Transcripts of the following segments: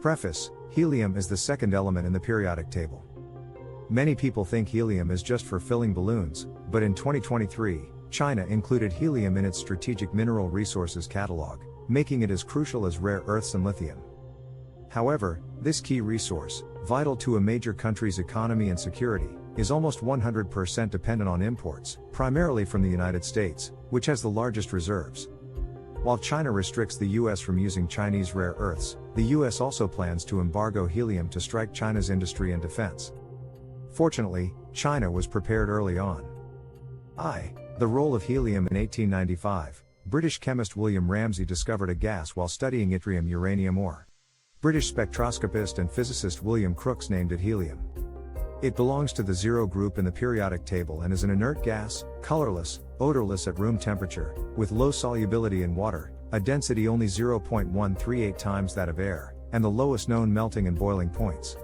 Preface: helium is the second element in the periodic table. Many people think helium is just for filling balloons, but in 2023, China included helium in its strategic mineral resources catalog, making it as crucial as rare earths and lithium. However, this key resource, vital to a major country's economy and security, is almost 100% dependent on imports, primarily from the United States, which has the largest reserves. While China restricts the US from using Chinese rare earths, the US also plans to embargo helium to strike China's industry and defense. Fortunately, China was prepared early on. The role of helium. In 1895, British chemist William Ramsay discovered a gas while studying yttrium uranium ore. British spectroscopist and physicist William Crookes named it helium. It belongs to the zero group in the periodic table and is an inert gas, colorless, odorless at room temperature, with low solubility in water, a density only 0.138 times that of air, and the lowest known melting and boiling points.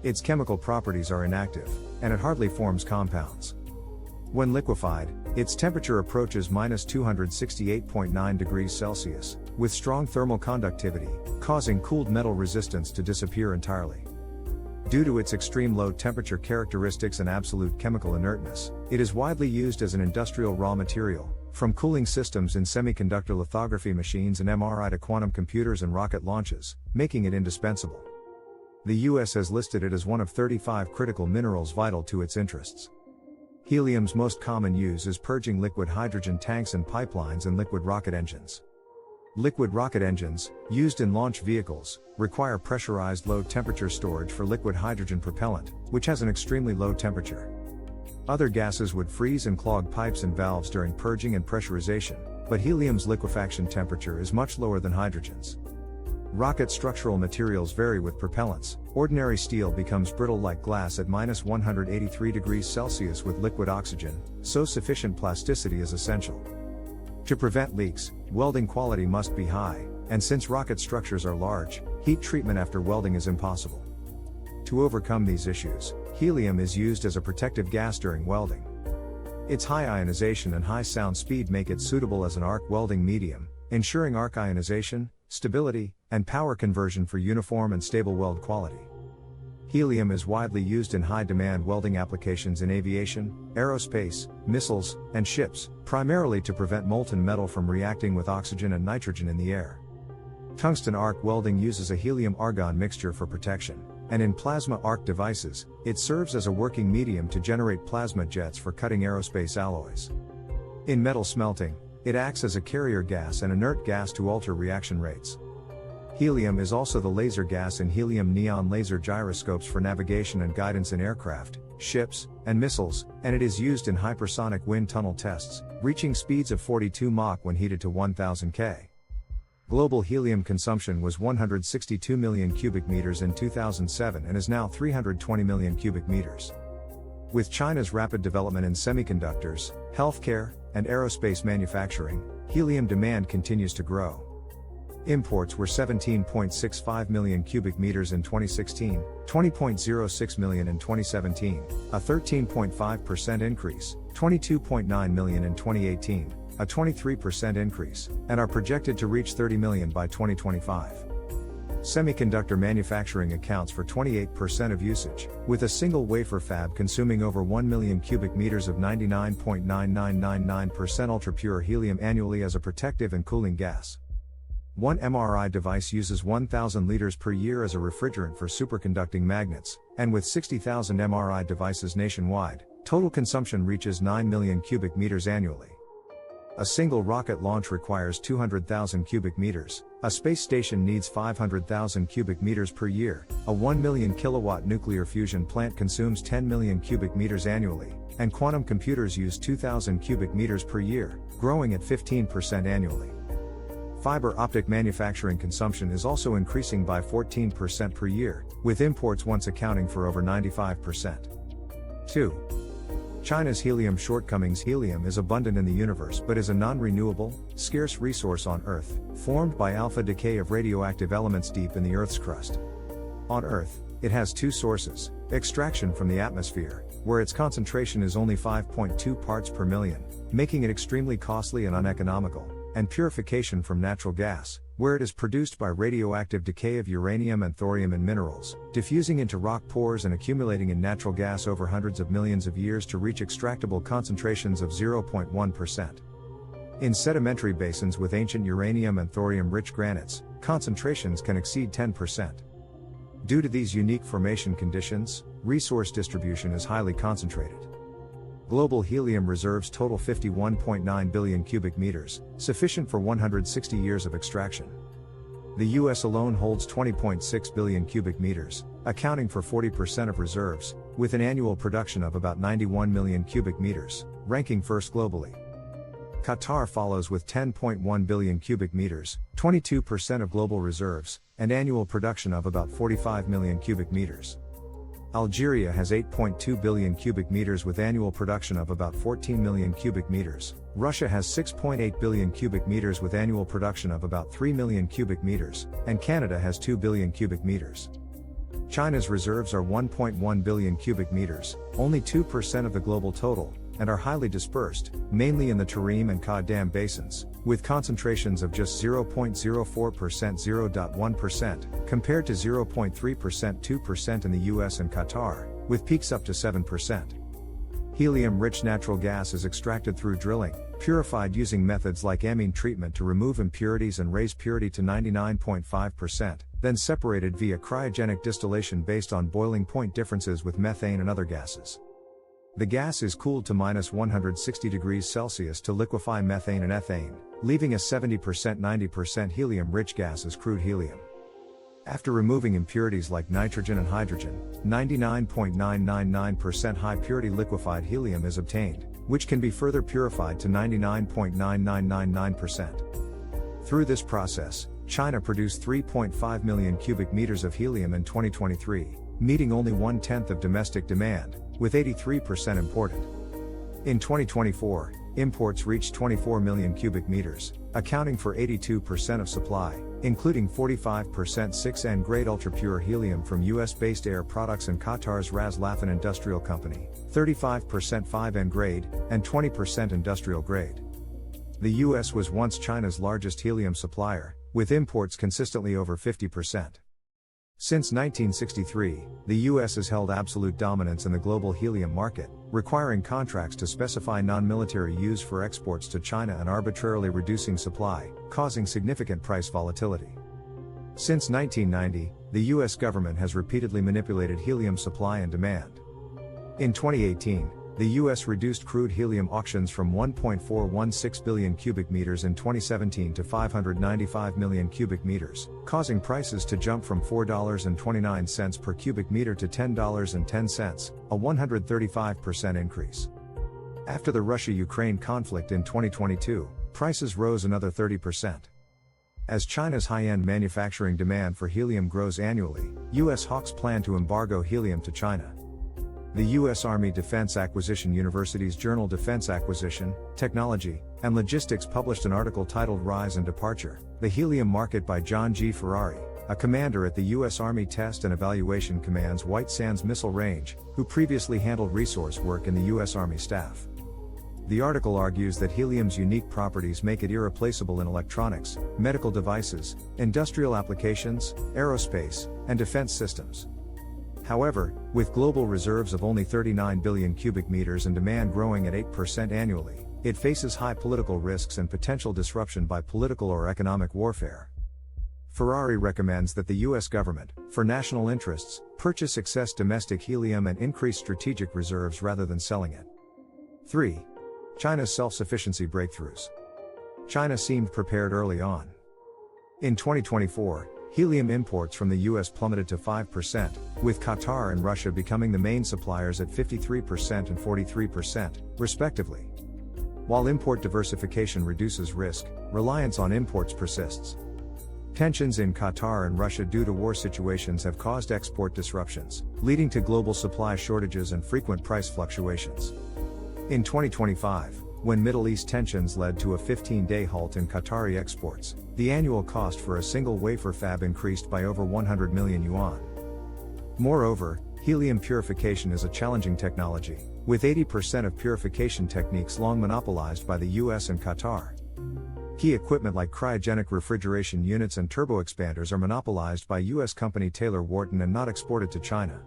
Its chemical properties are inactive, and it hardly forms compounds. When liquefied, its temperature approaches -268.9 degrees Celsius, with strong thermal conductivity, causing cooled metal resistance to disappear entirely. Due to its extreme low temperature characteristics and absolute chemical inertness, it is widely used as an industrial raw material, from cooling systems in semiconductor lithography machines and MRI to quantum computers and rocket launches, making it indispensable. The US has listed it as one of 35 critical minerals vital to its interests. Helium's most common use is purging liquid hydrogen tanks and pipelines and liquid rocket engines. Liquid rocket engines, used in launch vehicles, require pressurized low-temperature storage for liquid hydrogen propellant, which has an extremely low temperature. Other gases would freeze and clog pipes and valves during purging and pressurization, but helium's liquefaction temperature is much lower than hydrogen's. Rocket structural materials vary with propellants. Ordinary steel becomes brittle like glass at -183 degrees Celsius with liquid oxygen, so sufficient plasticity is essential. To prevent leaks, welding quality must be high, and since rocket structures are large, heat treatment after welding is impossible. To overcome these issues, helium is used as a protective gas during welding. Its high ionization and high sound speed make it suitable as an arc welding medium, ensuring arc ionization, stability, and power conversion for uniform and stable weld quality. Helium is widely used in high-demand welding applications in aviation, aerospace, missiles, and ships, primarily to prevent molten metal from reacting with oxygen and nitrogen in the air. Tungsten arc welding uses a helium-argon mixture for protection, and in plasma arc devices, it serves as a working medium to generate plasma jets for cutting aerospace alloys. In metal smelting, it acts as a carrier gas and inert gas to alter reaction rates. Helium is also the laser gas in helium neon laser gyroscopes for navigation and guidance in aircraft, ships, and missiles, and it is used in hypersonic wind tunnel tests, reaching speeds of 42 Mach when heated to 1000 K. Global helium consumption was 162 million cubic meters in 2007 and is now 320 million cubic meters. With China's rapid development in semiconductors, healthcare, and aerospace manufacturing, helium demand continues to grow. Imports were 17.65 million cubic meters in 2016, 20.06 million in 2017, a 13.5% increase, 22.9 million in 2018, a 23% increase, and are projected to reach 30 million by 2025. Semiconductor manufacturing accounts for 28% of usage, with a single wafer fab consuming over 1 million cubic meters of 99.9999% ultra-pure helium annually as a protective and cooling gas. One MRI device uses 1,000 liters per year as a refrigerant for superconducting magnets, and with 60,000 MRI devices nationwide, total consumption reaches 9 million cubic meters annually. A single rocket launch requires 200,000 cubic meters, a space station needs 500,000 cubic meters per year, a 1 million kilowatt nuclear fusion plant consumes 10 million cubic meters annually, and quantum computers use 2,000 cubic meters per year, growing at 15% annually. Fiber optic manufacturing consumption is also increasing by 14% per year, with imports once accounting for over 95%. 2. China's helium shortcomings. Helium is abundant in the universe but is a non-renewable, scarce resource on Earth, formed by alpha decay of radioactive elements deep in the Earth's crust. On Earth, it has two sources: extraction from the atmosphere, where its concentration is only 5.2 parts per million, making it extremely costly and uneconomical, and purification from natural gas, where it is produced by radioactive decay of uranium and thorium in minerals, diffusing into rock pores and accumulating in natural gas over hundreds of millions of years to reach extractable concentrations of 0.1%. In sedimentary basins with ancient uranium and thorium-rich granites, concentrations can exceed 10%. Due to these unique formation conditions, resource distribution is highly concentrated. Global helium reserves total 51.9 billion cubic meters, sufficient for 160 years of extraction. The US alone holds 20.6 billion cubic meters, accounting for 40% of reserves, with an annual production of about 91 million cubic meters, ranking first globally. Qatar follows with 10.1 billion cubic meters, 22% of global reserves, and annual production of about 45 million cubic meters. Algeria has 8.2 billion cubic meters with annual production of about 14 million cubic meters. Russia has 6.8 billion cubic meters with annual production of about 3 million cubic meters, and Canada has 2 billion cubic meters. China's reserves are 1.1 billion cubic meters, only 2% of the global total, and are highly dispersed, mainly in the Tarim and Ka Dam basins, with concentrations of just 0.04%, 0.1%, compared to 0.3%, 2% in the US and Qatar, with peaks up to 7%. Helium-rich natural gas is extracted through drilling, purified using methods like amine treatment to remove impurities and raise purity to 99.5%, then separated via cryogenic distillation based on boiling point differences with methane and other gases. The gas is cooled to -160 degrees Celsius to liquefy methane and ethane, leaving a 70% 90% helium-rich gas as crude helium. After removing impurities like nitrogen and hydrogen, 99.999% high-purity liquefied helium is obtained, which can be further purified to 99.9999%. Through this process, China produced 3.5 million cubic meters of helium in 2023, meeting only 1/10 of domestic demand, with 83% imported. In 2024, imports reached 24 million cubic meters, accounting for 82% of supply, including 45% 6N grade ultra-pure helium from US-based Air Products and Qatar's Ras Laffan Industrial Company, 35% 5N grade, and 20% industrial grade. The US was once China's largest helium supplier, with imports consistently over 50%. Since 1963, the US has held absolute dominance in the global helium market, requiring contracts to specify non-military use for exports to China and arbitrarily reducing supply, causing significant price volatility. Since 1990, the US government has repeatedly manipulated helium supply and demand. In 2018, the US reduced crude helium auctions from 1.416 billion cubic meters in 2017 to 595 million cubic meters, causing prices to jump from $4.29 per cubic meter to $10.10, a 135% increase. After the Russia-Ukraine conflict in 2022, prices rose another 30%. As China's high-end manufacturing demand for helium grows annually, US hawks plan to embargo helium to China. The U.S. Army Defense Acquisition University's journal Defense Acquisition, Technology, and Logistics published an article titled Rise and Departure, The Helium Market by John G. Ferrari, a commander at the U.S. Army Test and Evaluation Command's White Sands Missile Range, who previously handled resource work in the U.S. Army staff. The article argues that helium's unique properties make it irreplaceable in electronics, medical devices, industrial applications, aerospace, and defense systems. However, with global reserves of only 39 billion cubic meters and demand growing at 8% annually, it faces high political risks and potential disruption by political or economic warfare. Ferrari recommends that the U.S. government, for national interests, purchase excess domestic helium and increase strategic reserves rather than selling it. 3. China's self-sufficiency breakthroughs. China seemed prepared early on. In 2024, helium imports from the US plummeted to 5%, with Qatar and Russia becoming the main suppliers at 53% and 43%, respectively. While import diversification reduces risk, reliance on imports persists. Tensions in Qatar and Russia due to war situations have caused export disruptions, leading to global supply shortages and frequent price fluctuations. In 2025, when Middle East tensions led to a 15-day halt in Qatari exports, the annual cost for a single wafer fab increased by over 100 million yuan. Moreover, helium purification is a challenging technology, with 80% of purification techniques long monopolized by the US and Qatar. Key equipment like cryogenic refrigeration units and turbo expanders are monopolized by U.S. company Taylor Wharton and not exported to China.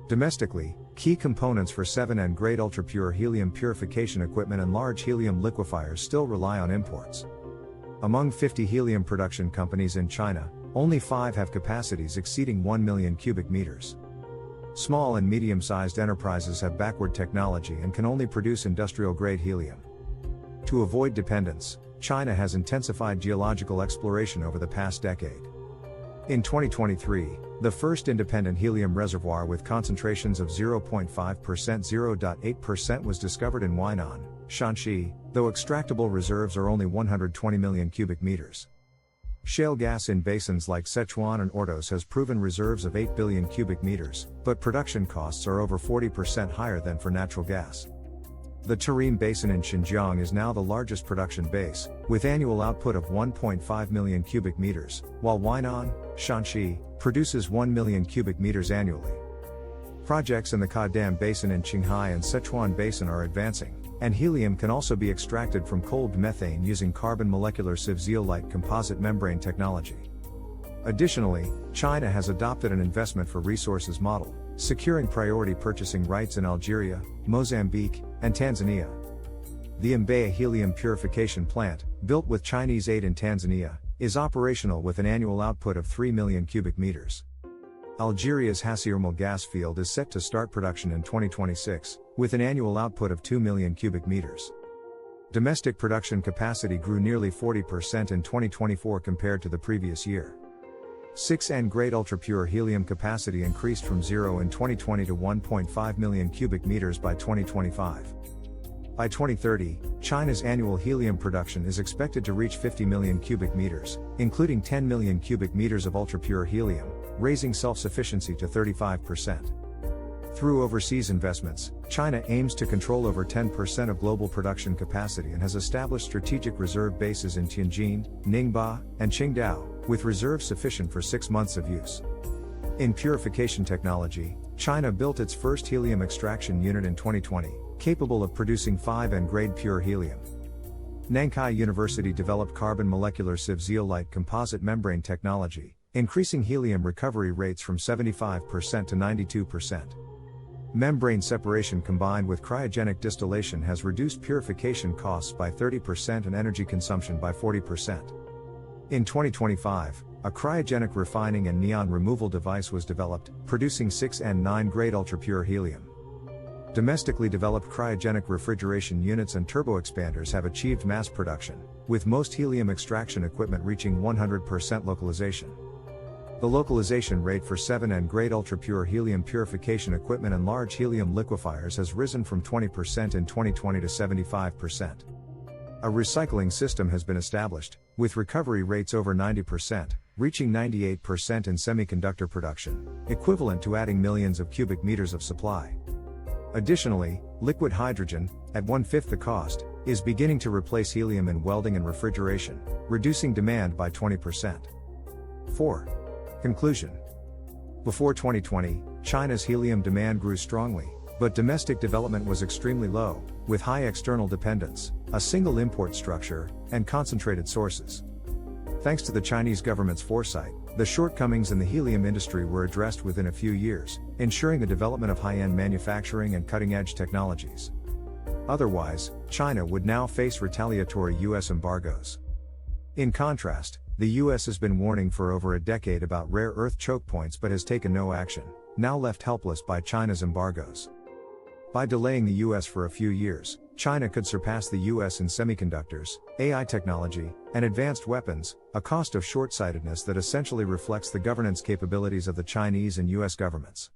Domestically, key components for 7N grade ultrapure helium purification equipment and large helium liquefiers still rely on imports. Among 50 helium production companies in China, only 5 have capacities exceeding 1 million cubic meters. Small and medium-sized enterprises have backward technology and can only produce industrial-grade helium. To avoid dependence, China has intensified geological exploration over the past decade. In 2023, the first independent helium reservoir with concentrations of 0.5% 0.8% was discovered in Huainan, Shanxi, though extractable reserves are only 120 million cubic meters. Shale gas in basins like Sichuan and Ordos has proven reserves of 8 billion cubic meters, but production costs are over 40% higher than for natural gas. The Tarim Basin in Xinjiang is now the largest production base, with annual output of 1.5 million cubic meters, while Huainan, Shanxi, produces 1 million cubic meters annually. Projects in the Kadam Basin in Qinghai and Sichuan Basin are advancing, and helium can also be extracted from cold methane using carbon molecular sieve zeolite composite membrane technology. Additionally, China has adopted an investment for resources model, securing priority purchasing rights in Algeria, Mozambique, and Tanzania. The Mbeya helium purification plant, built with Chinese aid in Tanzania, is operational with an annual output of 3 million cubic meters. Algeria's Hassi-R'Mel gas field is set to start production in 2026, with an annual output of 2 million cubic meters. Domestic production capacity grew nearly 40% in 2024 compared to the previous year. 6N grade ultrapure helium capacity increased from 0 in 2020 to 1.5 million cubic meters by 2025. By 2030, China's annual helium production is expected to reach 50 million cubic meters, including 10 million cubic meters of ultrapure helium, raising self-sufficiency to 35%. Through overseas investments, China aims to control over 10% of global production capacity and has established strategic reserve bases in Tianjin, Ningbo, and Qingdao, with reserves sufficient for 6 months of use. In purification technology, China built its first helium extraction unit in 2020, capable of producing 5N grade pure helium. Nankai University developed carbon molecular sieve zeolite composite membrane technology, increasing helium recovery rates from 75% to 92%. Membrane separation combined with cryogenic distillation has reduced purification costs by 30% and energy consumption by 40%. In 2025, a cryogenic refining and neon removal device was developed, producing 6N9 grade ultrapure helium. Domestically developed cryogenic refrigeration units and turbo expanders have achieved mass production, with most helium extraction equipment reaching 100% localization. The localization rate for 7N grade ultrapure helium purification equipment and large helium liquefiers has risen from 20% in 2020 to 75%. A recycling system has been established, with recovery rates over 90%, reaching 98% in semiconductor production, equivalent to adding millions of cubic meters of supply. Additionally, liquid hydrogen, at 1/5 the cost, is beginning to replace helium in welding and refrigeration, reducing demand by 20%. 4. Conclusion. Before 2020, China's helium demand grew strongly, but domestic development was extremely low, with high external dependence, a single import structure, and concentrated sources. Thanks to the Chinese government's foresight, the shortcomings in the helium industry were addressed within a few years, ensuring the development of high-end manufacturing and cutting-edge technologies. Otherwise, China would now face retaliatory U.S. embargoes. In contrast, the U.S. has been warning for over a decade about rare earth choke points but has taken no action, now left helpless by China's embargoes. By delaying the U.S. for a few years, China could surpass the U.S. in semiconductors, AI technology, and advanced weapons, a cost of short-sightedness that essentially reflects the governance capabilities of the Chinese and U.S. governments.